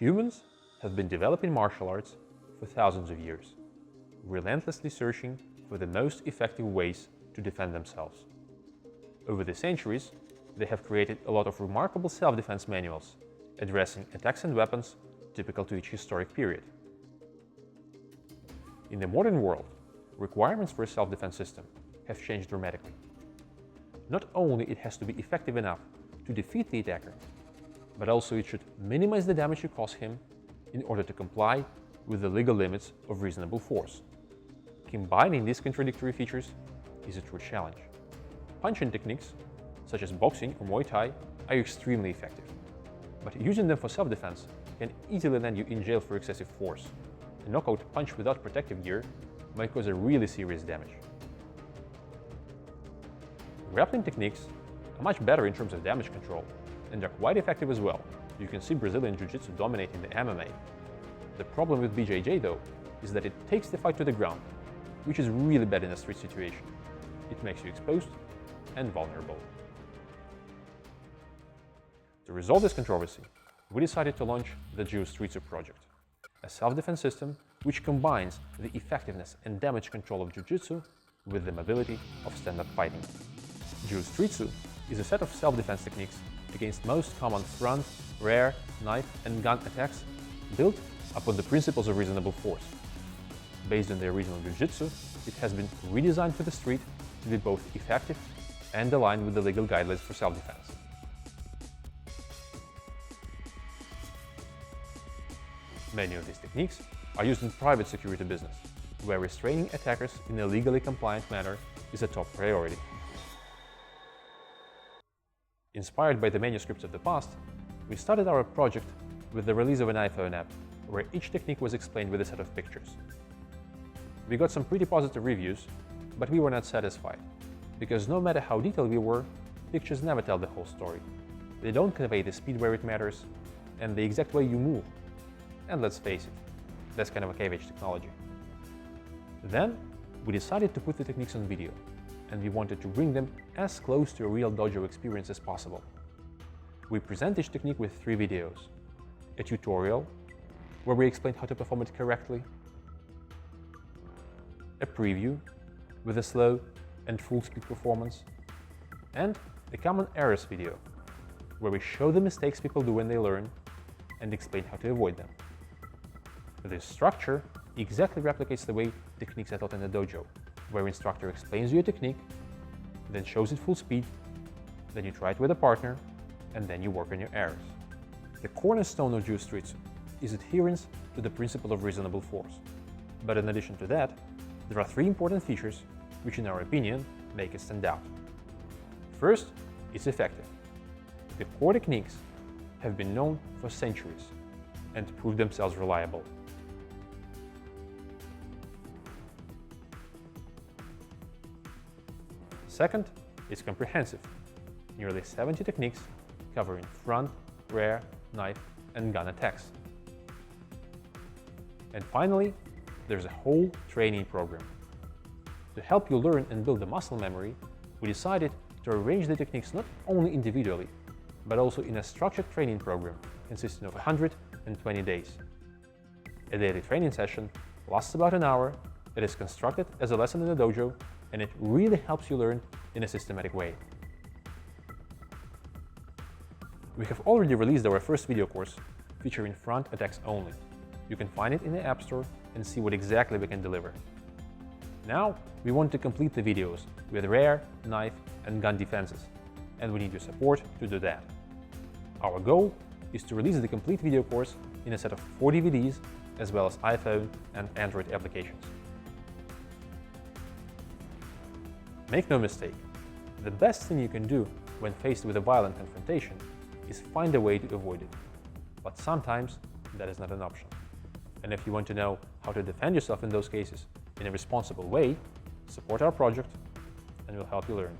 Humans have been developing martial arts for thousands of years, relentlessly searching for the most effective ways to defend themselves. Over the centuries, they have created a lot of remarkable self-defense manuals addressing attacks and weapons typical to each historic period. In the modern world, requirements for a self-defense system have changed dramatically. Not only it has to be effective enough to defeat the attacker, but also it should minimize the damage you cause him in order to comply with the legal limits of reasonable force. Combining these contradictory features is a true challenge. Punching techniques, such as boxing or Muay Thai, are extremely effective, but using them for self-defense can easily land you in jail for excessive force. A knockout punch without protective gear might cause a really serious damage. Grappling techniques are much better in terms of damage control, and are quite effective as well. You can see Brazilian Jiu-Jitsu dominating the MMA. The problem with BJJ, though, is that it takes the fight to the ground, which is really bad in a street situation. It makes you exposed and vulnerable. To resolve this controversy, we decided to launch the Jiu Streetsu project, a self-defense system which combines the effectiveness and damage control of Jiu-Jitsu with the mobility of stand-up fighting. Jiu Streetsu is a set of self-defense techniques against most common front, rear, knife, and gun attacks built upon the principles of reasonable force. Based on the original Jiu-Jitsu, it has been redesigned for the street to be both effective and aligned with the legal guidelines for self-defense. Many of these techniques are used in private security business, where restraining attackers in a legally compliant manner is a top priority. Inspired by the manuscripts of the past, we started our project with the release of an iPhone app, where each technique was explained with a set of pictures. We got some pretty positive reviews, but we were not satisfied, because no matter how detailed we were, pictures never tell the whole story. They don't convey the speed where it matters, and the exact way you move. And let's face it, that's kind of a cave-age technology. Then, we decided to put the techniques on video, and we wanted to bring them as close to a real dojo experience as possible. We present each technique with 3 videos: a tutorial, where we explain how to perform it correctly, a preview with a slow and full-speed performance, and a common errors video, where we show the mistakes people do when they learn and explain how to avoid them. This structure exactly replicates the way techniques are taught in the dojo, where instructor explains you a technique, then shows it full speed, then you try it with a partner, and then you work on your errors. The cornerstone of Jiu Streetsu is adherence to the principle of reasonable force. But in addition to that, there are 3 important features which, in our opinion, make it stand out. First, it's effective. The core techniques have been known for centuries and proved themselves reliable. Second, it's comprehensive. Nearly 70 techniques covering front, rear, knife, and gun attacks. And finally, there's a whole training program. To help you learn and build the muscle memory, we decided to arrange the techniques not only individually, but also in a structured training program consisting of 120 days. A daily training session lasts about an hour. It is constructed as a lesson in the dojo, and it really helps you learn in a systematic way. We have already released our first video course featuring front attacks only. You can find it in the App Store and see what exactly we can deliver. Now, we want to complete the videos with rear, knife, and gun defenses, and we need your support to do that. Our goal is to release the complete video course in a set of 4 DVDs, as well as iPhone and Android applications. Make no mistake, the best thing you can do when faced with a violent confrontation is find a way to avoid it. But sometimes that is not an option. And if you want to know how to defend yourself in those cases in a responsible way, support our project and we'll help you learn.